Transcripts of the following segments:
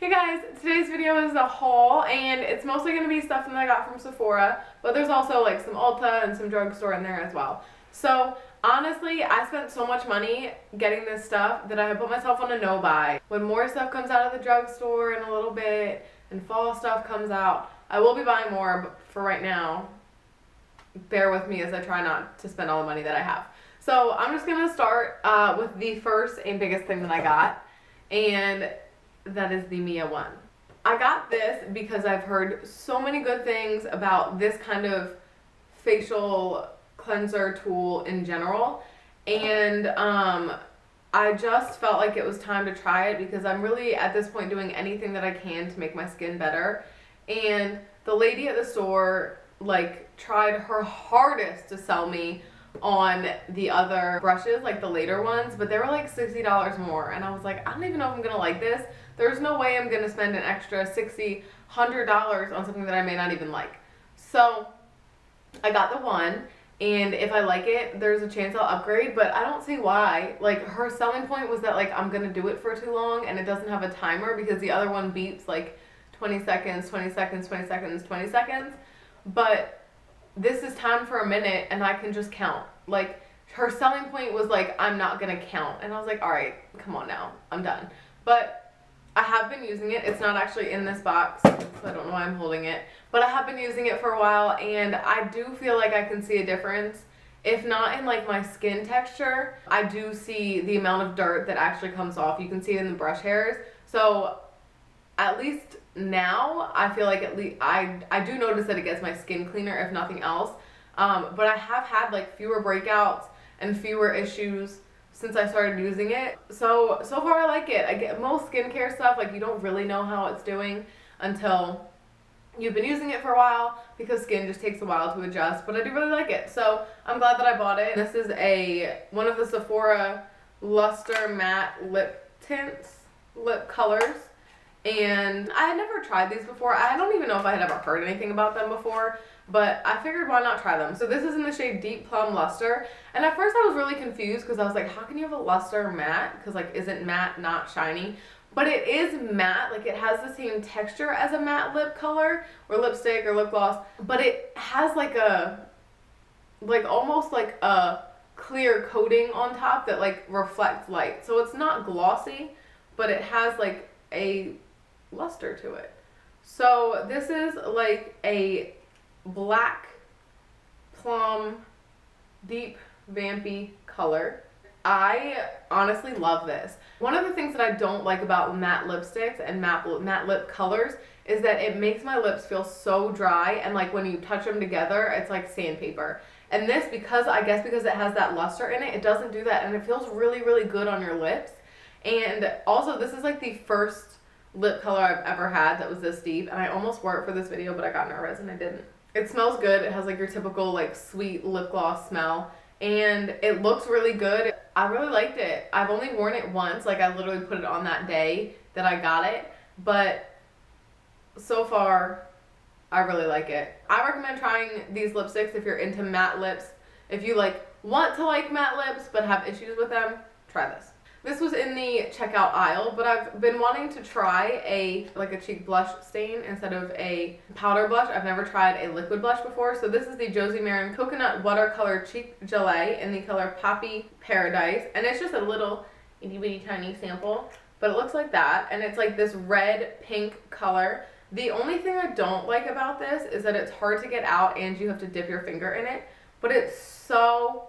Hey guys, today's video is a haul and it's mostly going to be stuff that I got from Sephora, but there's also like some Ulta and some drugstore in there as well. So honestly, I spent so much money getting this stuff that I have put myself on a no buy. When more stuff comes out of the drugstore in a little bit and fall stuff comes out, I will be buying more, but for right now, bear with me as I try not to spend all the money that I have. So I'm just going to start with the first and biggest thing that I got, and that is the Mia one. I got this because I've heard so many good things about this kind of facial cleanser tool in general, and I just felt like it was time to try it because I'm really at this point doing anything that I can to make my skin better. And the lady at the store like tried her hardest to sell me on the other brushes, like the later ones, but they were like $60 more, and I was like, I don't even know if I'm gonna like this. There's no way I'm gonna spend an extra $60, $100 on something that I may not even like. So I got the one, and if I like it, there's a chance I'll upgrade, but I don't see why. Like, her selling point was that like I'm gonna do it for too long and it doesn't have a timer because the other one beeps like 20 seconds, 20 seconds, 20 seconds, 20 seconds. But this is time for a minute and I can just count. Like, her selling point was like, I'm not gonna count. And I was like, all right, come on now, I'm done. But I have been using it. It's not actually in this box, so I don't know why I'm holding it. But I have been using it for a while and I do feel like I can see a difference. If not in like my skin texture, I do see the amount of dirt that actually comes off. You can see it in the brush hairs. So at least now I feel like at least I do notice that it gets my skin cleaner if nothing else. But I have had like fewer breakouts and fewer issues since I started using it. So far I like it. I get most skincare stuff, like you don't really know how it's doing until you've been using it for a while because skin just takes a while to adjust, but I do really like it. So I'm glad that I bought it. This is one of the Sephora Luster Matte Lip Tints, lip colors. And I had never tried these before. I don't even know if I had ever heard anything about them before, but I figured why not try them. So this is in the shade Deep Plum Luster. And at first I was really confused because I was like, how can you have a luster matte? Because like, isn't matte not shiny? But it is matte, like it has the same texture as a matte lip color or lipstick or lip gloss, but it has like almost like a clear coating on top that like reflects light. So it's not glossy, but it has like a luster to it. So this is like a black plum deep vampy color. I honestly love this. One of the things that I don't like about matte lipsticks and matte lip colors is that it makes my lips feel so dry, and like when you touch them together it's like sandpaper. And this, because I guess because it has that luster in it, it doesn't do that, and it feels really really good on your lips. And also this is like the first lip color I've ever had that was this deep, and I almost wore it for this video but I got nervous and I didn't. It smells good. It has like your typical like sweet lip gloss smell, and it looks really good. I really liked it. I've only worn it once, like I literally put it on that day that I got it, but so far I really like it. I recommend trying these lipsticks if you're into matte lips. If you like want to like matte lips but have issues with them, try this. This was in the checkout aisle, but I've been wanting to try a cheek blush stain instead of a powder blush. I've never tried a liquid blush before, so this is the Josie Maran Coconut Watercolor Cheek Gelée in the color Poppy Paradise, and it's just a little itty bitty tiny sample, but it looks like that, and it's like this red pink color. The only thing I don't like about this is that it's hard to get out and you have to dip your finger in it, but it's so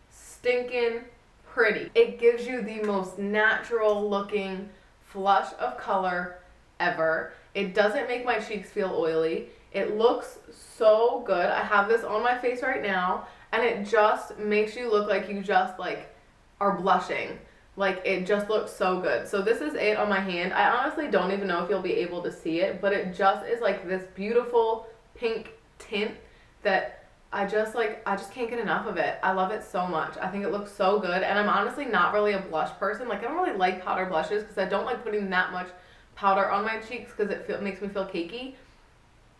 stinking pretty. It gives you the most natural looking flush of color ever. It doesn't make my cheeks feel oily. It looks so good. I have this on my face right now, and it just makes you look like you just like are blushing. Like, it just looks so good. So this is it on my hand. I honestly don't even know if you'll be able to see it, but it just is like this beautiful pink tint that I just can't get enough of it. I love it so much. I think it looks so good, and I'm honestly not really a blush person. Like, I don't really like powder blushes because I don't like putting that much powder on my cheeks because it makes me feel cakey.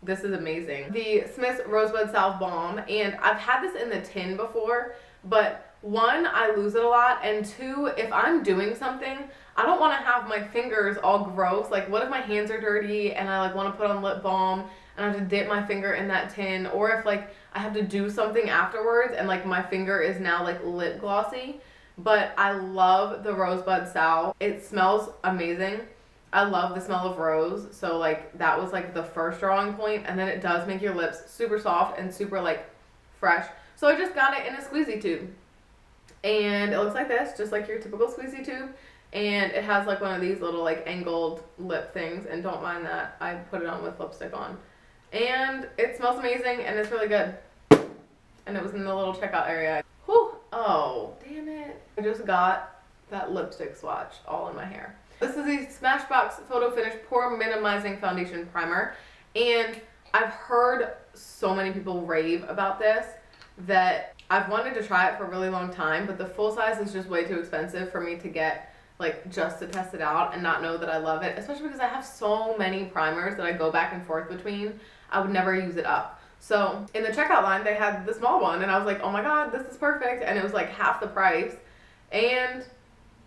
This is amazing. The Smith's Rosebud Salve Balm, and I've had this in the tin before, but one, I lose it a lot, and two, if I'm doing something, I don't want to have my fingers all gross. Like, what if my hands are dirty and I like want to put on lip balm and I have to dip my finger in that tin, or if like I have to do something afterwards and like my finger is now like lip glossy. But I love the Rosebud Salve. It smells amazing. I love the smell of rose, so like that was like the first drawing point, and then it does make your lips super soft and super like fresh. So I just got it in a squeezy tube, and it looks like this, just like your typical squeezy tube, and it has like one of these little like angled lip things, and don't mind that, I put it on with lipstick on. And it smells amazing, and it's really good. And it was in the little checkout area. Whew, oh, damn it. I just got that lipstick swatch all in my hair. This is the Smashbox Photo Finish Pore Minimizing Foundation Primer, and I've heard so many people rave about this that I've wanted to try it for a really long time, but the full size is just way too expensive for me to get, like, just to test it out and not know that I love it, especially because I have so many primers that I go back and forth between. I would never use it up. So in the checkout line, they had the small one, and I was like, oh my god, this is perfect, and it was like half the price, and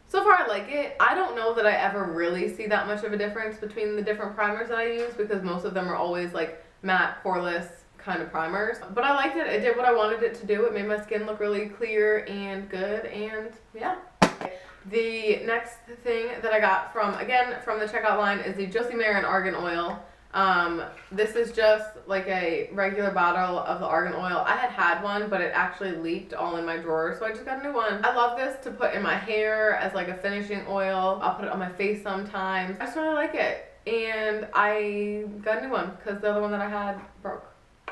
so far I like it. I don't know that I ever really see that much of a difference between the different primers that I use, because most of them are always like matte, poreless kind of primers. But I liked it. It did what I wanted it to do. It made my skin look really clear and good, and yeah. The next thing that I got from the checkout line is the Josie Maran Argan Oil. This is just like a regular bottle of the argan oil. I had one, but it actually leaked all in my drawer, so I just got a new one. I love this to put in my hair as like a finishing oil. I'll put it on my face sometimes. I just really like it, and I got a new one because the other one that I had broke.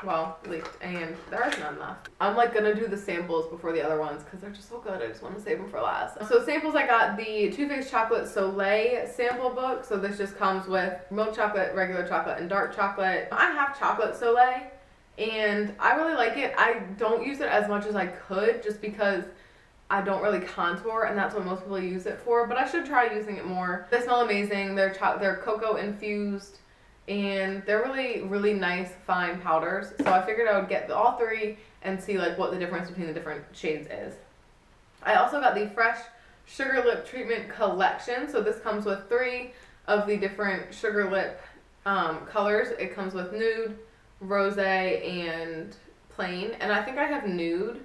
Well, leaked, and there's none left. I'm like gonna do the samples before the other ones because they're just so good. I just want to save them for last. So samples, I got the Too Faced Chocolate Soleil sample book. So this just comes with milk chocolate, regular chocolate, and dark chocolate. I have chocolate Soleil, and I really like it. I don't use it as much as I could just because I don't really contour, and that's what most people use it for. But I should try using it more. They smell amazing. They're cocoa infused, and they're really, really nice fine powders. So I figured I would get all three and see like what the difference between the different shades is. I also got the Fresh Sugar Lip Treatment Collection. So this comes with 3 of the different sugar lip colors. It comes with nude, rose, and plain. And I think I have nude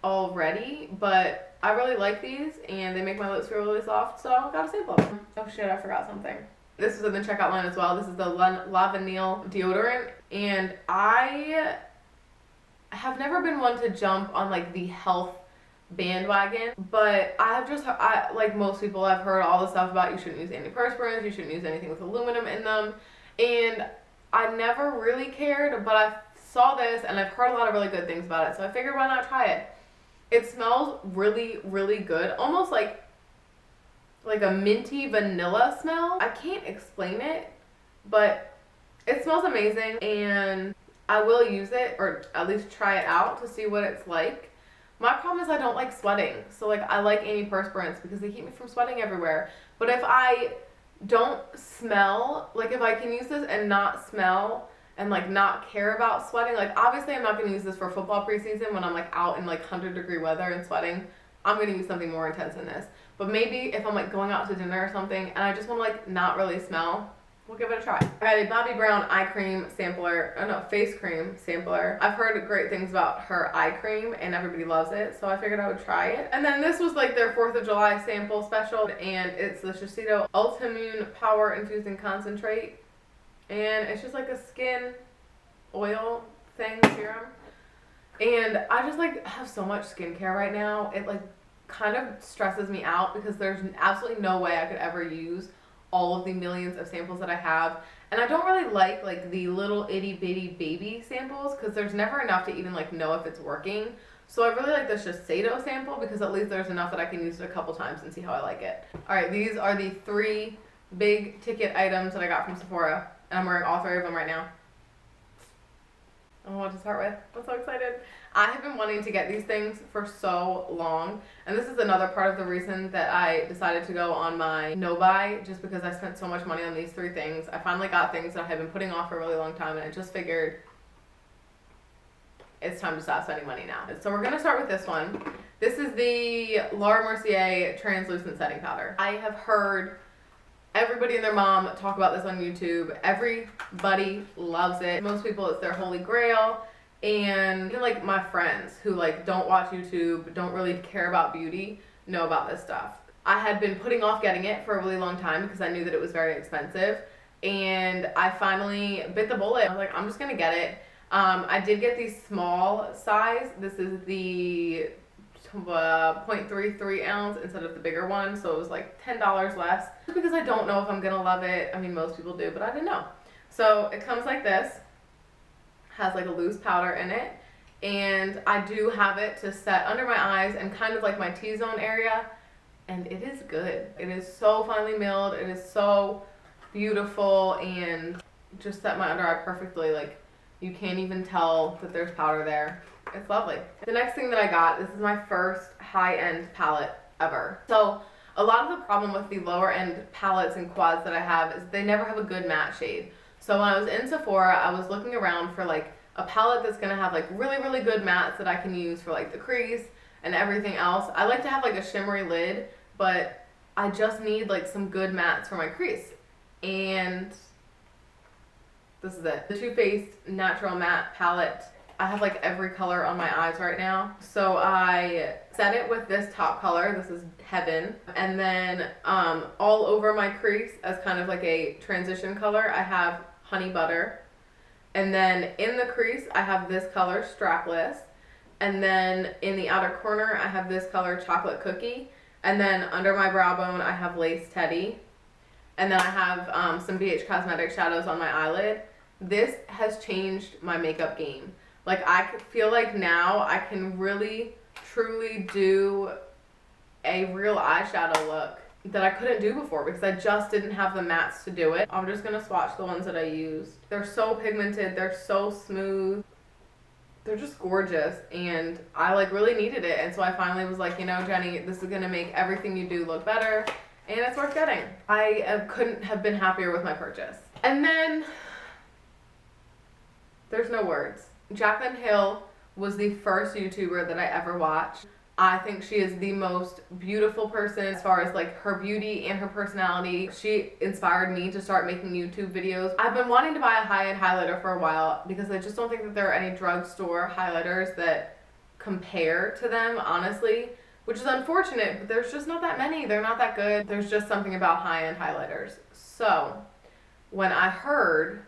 already, but I really like these, and they make my lips feel really soft, so I got a sample of them. Oh shit, I forgot something. This is in the checkout line as well. This is the La Vanille deodorant, and I have never been one to jump on like the health bandwagon, but I like most people, I've heard all the stuff about you shouldn't use antiperspirants, you shouldn't use anything with aluminum in them, and I never really cared, but I saw this and I've heard a lot of really good things about it, so I figured why not try it. It smells really, really good, almost like a minty vanilla smell. I can't explain it, but it smells amazing, and I will use it, or at least try it out to see what it's like. My problem is I don't like sweating, so like I like antiperspirants because they keep me from sweating everywhere. But if I don't smell, like if I can use this and not smell and like not care about sweating, like obviously I'm not going to use this for football preseason when I'm like out in like 100-degree weather and sweating. I'm going to use something more intense than this. But maybe if I'm like going out to dinner or something and I just want to like not really smell, we'll give it a try. I got a Bobbi Brown eye cream sampler, face cream sampler. I've heard great things about her eye cream and everybody loves it, so I figured I would try it. And then this was like their 4th of July sample special, and it's the Shiseido Ultimune Power Infusing Concentrate. And it's just like a skin oil thing, serum. And I just like have so much skincare right now. It like kind of stresses me out because there's absolutely no way I could ever use all of the millions of samples that I have. And I don't really like the little itty bitty baby samples because there's never enough to even like know if it's working. So I really like the Shiseido sample because at least there's enough that I can use it a couple times and see how I like it. Alright, these are the 3 big ticket items that I got from Sephora, and I'm wearing all 3 of them right now. I don't know what to start with. I'm so excited. I have been wanting to get these things for so long, and this is another part of the reason that I decided to go on my no-buy, just because I spent so much money on these 3 things. I finally got things that I had been putting off for a really long time, and I just figured it's time to stop spending money now. So we're gonna start with this one. This is the Laura Mercier Translucent Setting Powder. I have heard everybody and their mom talk about this on YouTube. Everybody loves it. Most people, it's their holy grail. And even like my friends who like don't watch YouTube, don't really care about beauty, know about this stuff. I had been putting off getting it for a really long time because I knew that it was very expensive. And I finally bit the bullet. I was like, I'm just gonna get it. I did get the small size. This is the 0.33 ounce instead of the bigger one, so it was like $10 less because I don't know if I'm gonna love it. I mean, most people do, but I didn't know. So it comes like this, has like a loose powder in it, and I do have it to set under my eyes and kind of like my T-zone area, and it is good. It is so finely milled, it is so beautiful, and just set my under eye perfectly. Like, you can't even tell that there's powder there. It's lovely. The next thing that I got, this is my first high-end palette ever. So a lot of the problem with the lower end palettes and quads that I have is they never have a good matte shade. So when I was in Sephora, I was looking around for like a palette that's gonna have like really, really good mattes that I can use for like the crease and everything else. I like to have like a shimmery lid, but I just need like some good mattes for my crease. And this is it. The Too Faced Natural Matte Palette. I have like every color on my eyes right now. So I set it with this top color. This is Heaven. And then all over my crease as kind of like a transition color, I have Honey Butter. And then in the crease, I have this color, Strapless. And then in the outer corner, I have this color, Chocolate Cookie. And then under my brow bone, I have Lace Teddy. And then I have some BH Cosmetic shadows on my eyelid. This has changed my makeup game. Like, I feel like now I can really, truly do a real eyeshadow look that I couldn't do before because I just didn't have the mattes to do it. I'm just going to swatch the ones that I used. They're so pigmented. They're so smooth. They're just gorgeous. And I, like, really needed it. And so I finally was like, you know, Jenny, this is going to make everything you do look better. And it's worth getting. I couldn't have been happier with my purchase. And then, there's no words. Jaclyn Hill was the first YouTuber that I ever watched. I think she is the most beautiful person as far as like her beauty and her personality. She inspired me to start making YouTube videos. I've been wanting to buy a high-end highlighter for a while because I just don't think that there are any drugstore highlighters that compare to them, honestly, which is unfortunate, but there's just not that many. They're not that good. There's just something about high-end highlighters. So when I heard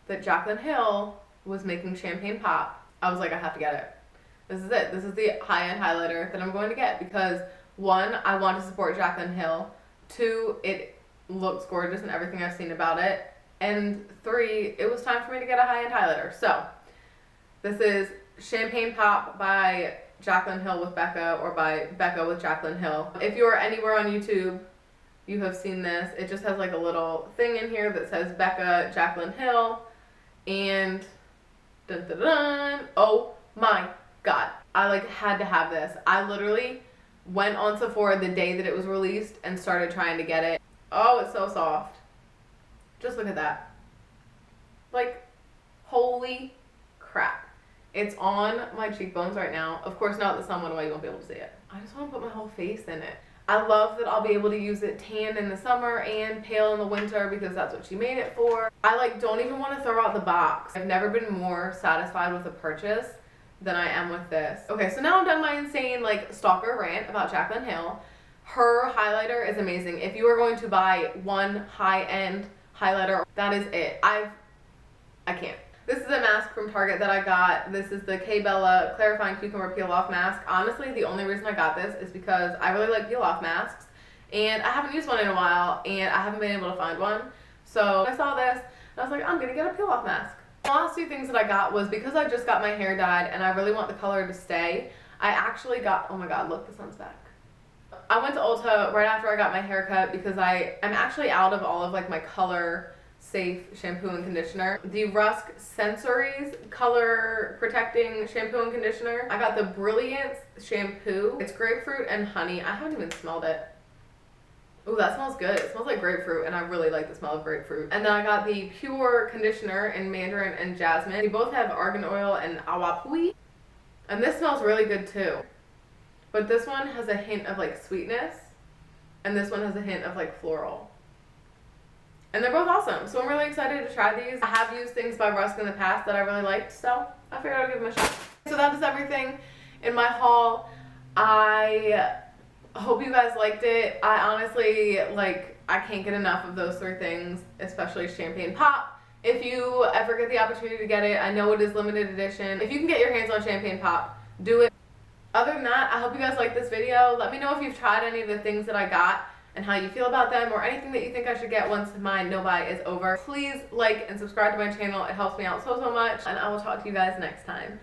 that Jaclyn Hill was making Champagne Pop, I was like, I have to get it. This is it. This is the high-end highlighter that I'm going to get because, one, I want to support Jaclyn Hill. Two, it looks gorgeous in everything I've seen about it. And three, it was time for me to get a high-end highlighter. So this is Champagne Pop by Jaclyn Hill with Becca, or by Becca with Jaclyn Hill. If you are anywhere on YouTube, you have seen this. It just has like a little thing in here that says Becca Jaclyn Hill, and dun, dun, dun. Oh my God, I like had to have this. I literally went on Sephora the day that it was released and started trying to get it. Oh, it's so soft. Just look at that. Like, holy crap. It's on my cheekbones right now. Of course, now that the sun went away, you won't be able to see it. I just want to put my whole face in it. I love that I'll be able to use it tan in the summer and pale in the winter because that's what she made it for. I like don't even want to throw out the box. I've never been more satisfied with a purchase than I am with this. Okay, so now I'm done my insane like stalker rant about Jaclyn Hill. Her highlighter is amazing. If you are going to buy one high-end highlighter, that is it. I can't. This is a mask from Target that I got. This is the K Bella Clarifying Cucumber Peel Off Mask. Honestly, the only reason I got this is because I really like peel off masks, and I haven't used one in a while, and I haven't been able to find one. So I saw this, and I was like, I'm gonna get a peel off mask. The last two things that I got was because I just got my hair dyed, and I really want the color to stay. I actually got, oh my God, look, the sun's back. I went to Ulta right after I got my hair cut because I'm actually out of all of like my color safe shampoo and conditioner. The Rusk Sensories color protecting shampoo and conditioner. I got the Brilliance shampoo. It's grapefruit and honey. I haven't even smelled it. Ooh, that smells good. It smells like grapefruit, and I really like the smell of grapefruit. And then I got the Pure conditioner in Mandarin and Jasmine. They both have argan oil and awa pui. And this smells really good too. But this one has a hint of like sweetness, and this one has a hint of like floral. And they're both awesome, so I'm really excited to try these. I have used things by Rusk in the past that I really liked, so I figured I'd give them a shot. So that is everything in my haul. I hope you guys liked it. I honestly, I can't get enough of those 3 things, especially champagne pop. If you ever get the opportunity to get it, I know it is limited edition. If you can get your hands on champagne pop, do it. Other than that, I hope you guys liked this video. Let me know if you've tried any of the things that I got and how you feel about them, or anything that you think I should get once my no-buy is over. Please like and subscribe to my channel. It helps me out so much, and I will talk to you guys next time.